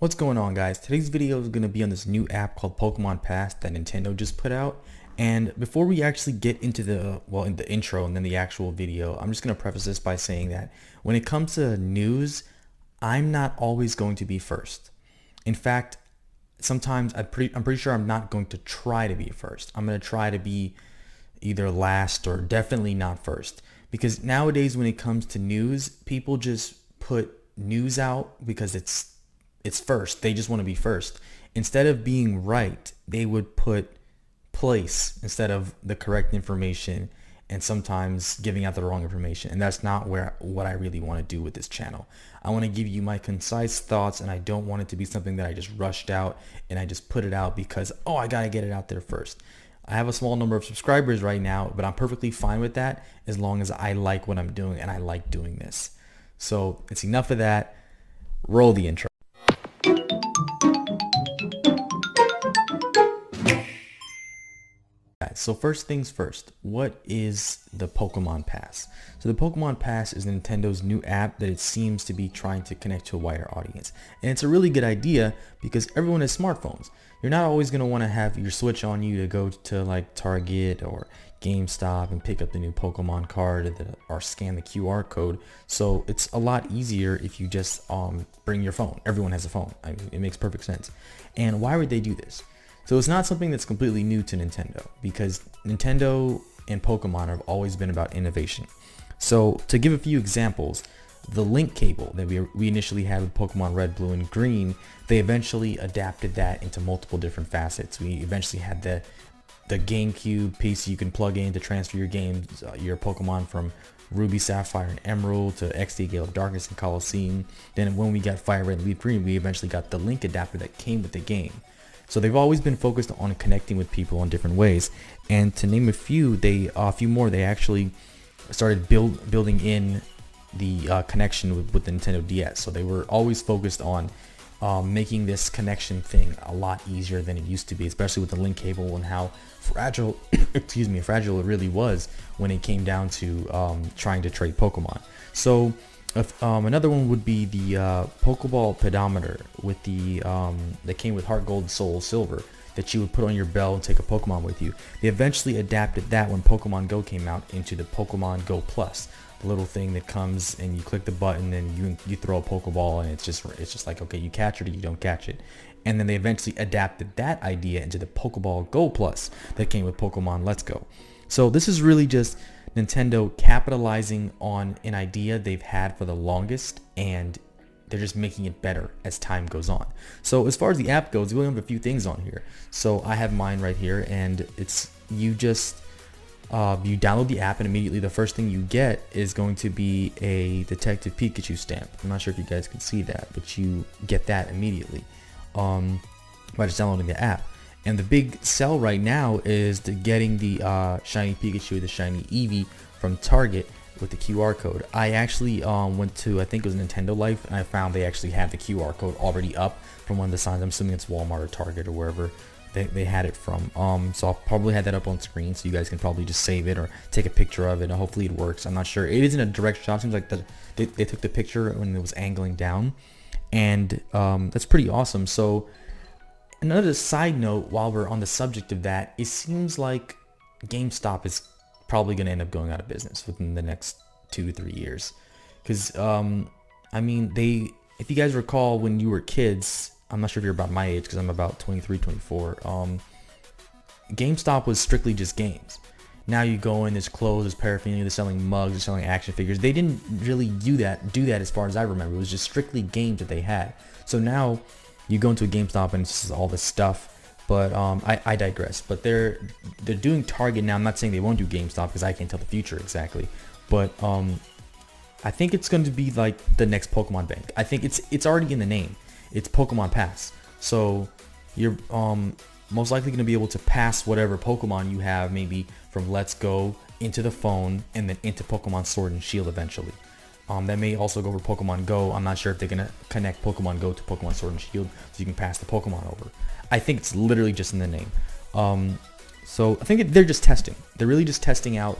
What's going on, guys? Today's video is going to be on this new app called Pokemon Pass that Nintendo just put out. And before we actually get into in the intro and then the actual video, I'm just going to preface this by saying that when it comes to news, I'm not always going to be first. In fact, sometimes I'm pretty sure I'm not going to try to be first. I'm going to try to be either last or definitely not first. Because nowadays when it comes to news, people just put news out because it's first. They just want to be first. Instead of being right, they would put place instead of the correct information, and sometimes giving out the wrong information. And that's not what I really want to do with this channel. I want to give you my concise thoughts, and I don't want it to be something that I just rushed out and I just put it out because, oh, I got to get it out there first. I have a small number of subscribers right now, but I'm perfectly fine with that as long as I like what I'm doing and I like doing this. So it's enough of that. Roll the intro. So first things first, what is the Pokemon Pass? So the Pokemon Pass is Nintendo's new app that it seems to be trying to connect to a wider audience. And it's a really good idea because everyone has smartphones. You're not always going to want to have your Switch on you to go to like Target or GameStop and pick up the new Pokemon card or scan the QR code. So it's a lot easier if you just bring your phone. Everyone has a phone. I mean, it makes perfect sense. And why would they do this? So it's not something that's completely new to Nintendo, because Nintendo and Pokemon have always been about innovation. So to give a few examples, the link cable that we initially had with Pokemon Red, Blue, and Green, they eventually adapted that into multiple different facets. We eventually had the GameCube piece you can plug in to transfer your games, your Pokemon from Ruby, Sapphire, and Emerald to XD, Gale of Darkness, and Colosseum. Then when we got Fire Red, Leaf Green, we eventually got the link adapter that came with the game. So they've always been focused on connecting with people in different ways. And to name a few, they actually started building in the connection with the Nintendo DS. So they were always focused on making this connection thing a lot easier than it used to be, especially with the link cable and how fragile, fragile it really was when it came down to trying to trade Pokemon. So another one would be the Pokeball pedometer with the that came with Heart Gold, Soul Silver, that you would put on your belt and take a Pokemon with you. They eventually adapted that when Pokemon Go came out into the Pokemon Go Plus, the little thing that comes and you click the button and you throw a Pokeball, and it's just like, okay, you catch it or you don't catch it. And then they eventually adapted that idea into the Pokeball Go Plus that came with Pokemon Let's Go. So this is really just Nintendo capitalizing on an idea they've had for the longest, and they're just making it better as time goes on. So as far as the app goes, we only have a few things on here. So I have mine right here, and it's you download the app, and immediately the first thing you get is going to be a Detective Pikachu stamp. I'm not sure if you guys can see that, but you get that immediately by just downloading the app. And the big sell right now is getting the shiny Pikachu, the shiny Eevee from Target with the QR code. I actually went to, I think it was Nintendo Life, and I found they actually had the QR code already up from one of the signs. I'm assuming it's Walmart or Target or wherever they had it from. So I'll probably have that up on screen, so you guys can probably just save it or take a picture of it, and hopefully it works. I'm not sure. It isn't a direct shot. It seems like they took the picture when it was angling down, and that's pretty awesome. So another side note, while we're on the subject of that, it seems like GameStop is probably going to end up going out of business within the next 2 to 3 years. Because, I mean, if you guys recall when you were kids, I'm not sure if you're about my age because I'm about 23, 24, GameStop was strictly just games. Now you go in, there's clothes, there's paraphernalia, they're selling mugs, they're selling action figures. They didn't really do that as far as I remember. It was just strictly games that they had. So now you go into a GameStop and it's just all this stuff. But I digress. But they're doing Target now. I'm not saying they won't do GameStop because I can't tell the future exactly. But I think it's going to be like the next Pokemon Bank. I think it's already in the name. It's Pokemon Pass. So you're most likely going to be able to pass whatever Pokemon you have, maybe from Let's Go into the phone and then into Pokemon Sword and Shield eventually. That may also go for Pokemon Go. I'm not sure if they're going to connect Pokemon Go to Pokemon Sword and Shield so you can pass the Pokemon over. I think it's literally just in the name. So I think they're just testing. They're really just testing out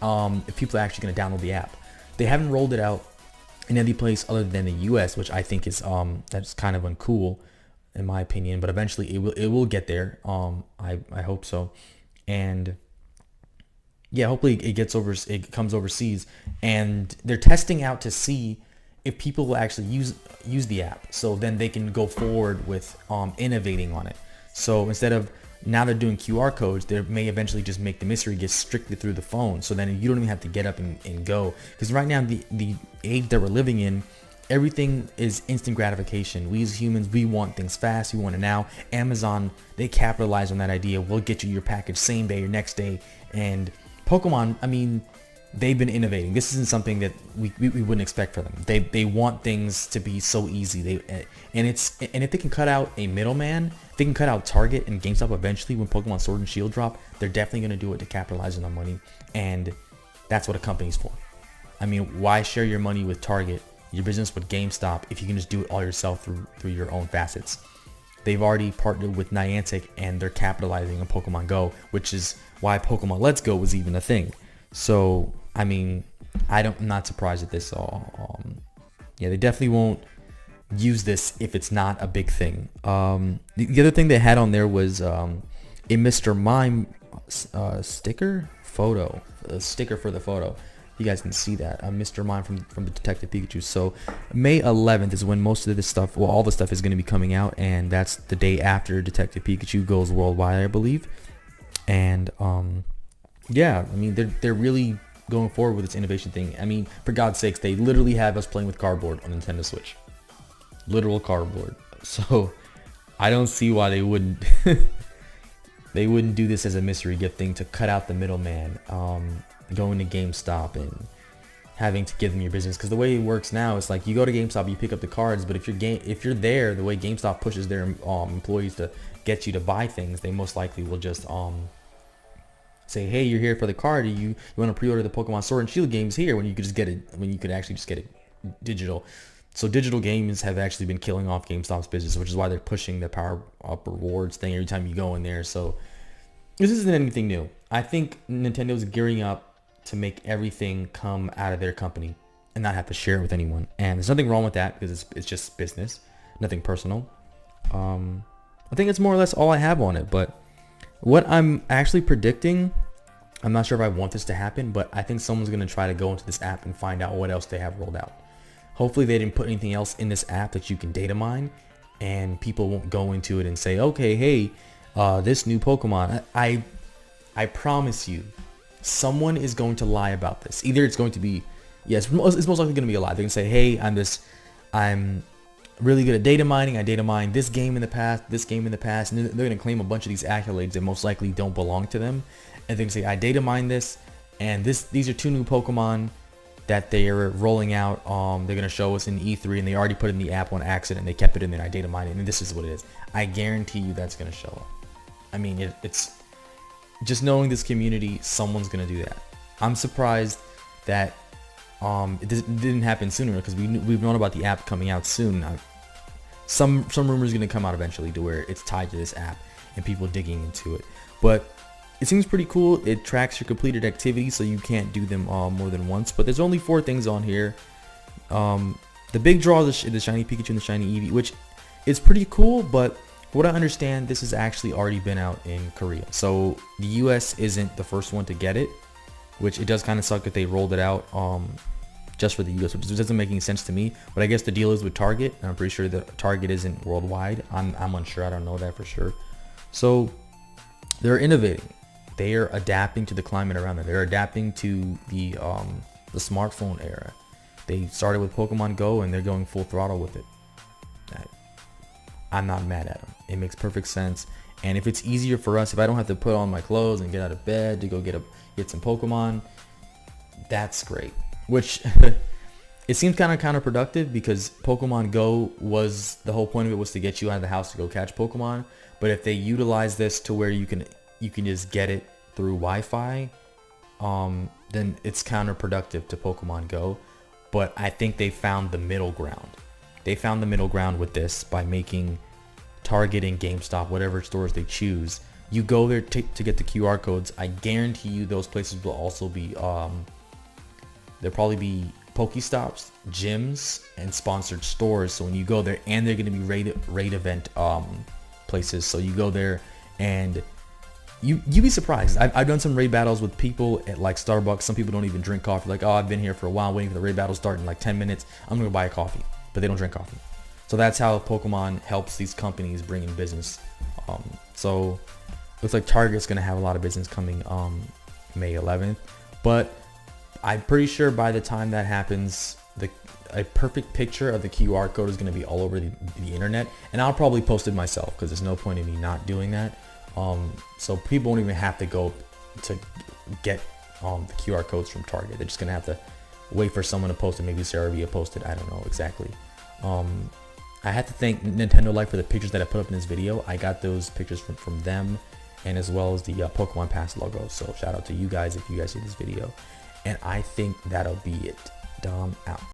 if people are actually going to download the app. They haven't rolled it out in any place other than the US, which I think is that's kind of uncool in my opinion, but eventually it will get there. I hope so. And yeah, hopefully it comes overseas, and they're testing out to see if people will actually use the app, so then they can go forward with innovating on it. So instead of now they're doing QR codes, they may eventually just make the mystery get strictly through the phone, so then you don't even have to get up and go. Because right now the age that we're living in, everything is instant gratification. We as humans, we want things fast, we want it now. Amazon, they capitalize on that idea. We'll get you your package same day or next day. And Pokemon, I mean, they've been innovating. This isn't something that we wouldn't expect for them. They want things to be so easy. And if they can cut out a middleman, if they can cut out Target and GameStop eventually when Pokemon Sword and Shield drop, they're definitely going to do it to capitalize on the money. And that's what a company's for. I mean, why share your money with Target, your business with GameStop, if you can just do it all yourself through your own facets? They've already partnered with Niantic, and they're capitalizing on Pokemon Go, which is why Pokemon Let's Go was even a thing. So, I mean, I'm not surprised at this all. Yeah, they definitely won't use this if it's not a big thing. The other thing they had on there was a Mr. Mime sticker photo, a sticker for the photo. You guys can see that, Mr. Mime from the Detective Pikachu. So May 11th is when most of this stuff, well, all the stuff is going to be coming out, and that's the day after Detective Pikachu goes worldwide, I believe. And yeah, I mean, they're really going forward with this innovation thing. I mean, for God's sakes, they literally have us playing with cardboard on Nintendo Switch, literal cardboard. So I don't see why they wouldn't they wouldn't do this as a mystery gift thing to cut out the middleman. Going to GameStop and having to give them your business, because the way it works now is like you go to GameStop, you pick up the cards, but if you're there, the way GameStop pushes their employees to get you to buy things, they most likely will just say, hey, you're here for the card, you want to pre-order the Pokemon Sword and Shield games here, when you could actually just get it digital. So digital games have actually been killing off GameStop's business, which is why they're pushing the power up rewards thing every time you go in there. So this isn't anything new. I think Nintendo's gearing up to make everything come out of their company and not have to share it with anyone. And there's nothing wrong with that, because it's just business, nothing personal. I think it's more or less all I have on it. But what I'm actually predicting, I'm not sure if I want this to happen, but I think someone's going to try to go into this app and find out what else they have rolled out. Hopefully they didn't put anything else in this app that you can data mine, and people won't go into it and say, okay, hey, this new Pokemon, I promise you, someone is going to lie about this. Either it's going to be, yes, it's most likely going to be a lie. They're going to say, hey, I'm really good at data mining. I data mined this game in the past, and they're going to claim a bunch of these accolades that most likely don't belong to them. And they're going to say, I data mined this, and these are 2 new Pokemon that they are rolling out. They're going to show us in E3, and they already put it in the app on accident, and they kept it in there. I data mined it, and this is what it is. I guarantee you that's going to show up. I mean, it's just knowing this community, someone's gonna do that. I'm surprised that it didn't happen sooner, because we've known about the app coming out soon. Some rumors gonna come out eventually to where it's tied to this app and people digging into it. But it seems pretty cool. It tracks your completed activities, so you can't do them more than once. But there's only 4 things on here. The big draw is the shiny Pikachu and the shiny Eevee, which is pretty cool, but from what I understand, this has actually already been out in Korea. So the US isn't the first one to get it, which it does kind of suck that they rolled it out just for the US, which doesn't make any sense to me. But I guess the deal is with Target, and I'm pretty sure that Target isn't worldwide. I'm unsure. I don't know that for sure. So they're innovating. They are adapting to the climate around them. They're adapting to the smartphone era. They started with Pokemon Go, and they're going full throttle with it. I'm not mad at them. It makes perfect sense. And if it's easier for us, if I don't have to put on my clothes and get out of bed to go get some Pokemon, that's great. Which it seems kind of counterproductive, because Pokemon Go was, the whole point of it was to get you out of the house to go catch Pokemon. But if they utilize this to where you can just get it through Wi-Fi, then it's counterproductive to Pokemon Go. But I think they found the middle ground. They found the middle ground with this by making Target and GameStop, whatever stores they choose, you go there to get the QR codes. I guarantee you those places will also be, they'll probably be Pokestops, gyms, and sponsored stores. So when you go there, and they're going to be raid event places. So you go there and you'd be surprised. I've done some raid battles with people at like Starbucks. Some people don't even drink coffee. Like, oh, I've been here for a while waiting for the raid battle to start in like 10 minutes. I'm going to buy a coffee, but they don't drink coffee. So that's how Pokemon helps these companies bring in business. So looks like Target's going to have a lot of business coming May 11th. But I'm pretty sure by the time that happens, a perfect picture of the QR code is going to be all over the internet. And I'll probably post it myself because there's no point in me not doing that. So people won't even have to go to get the QR codes from Target. They're just going to have to wait for someone to post it. Maybe Sarah Via posted. I don't know exactly. I have to thank Nintendo Life for the pictures that I put up in this video. I got those pictures from them, and as well as the Pokemon Pass logo. So shout out to you guys if you guys see this video. And I think that'll be it. Dom out.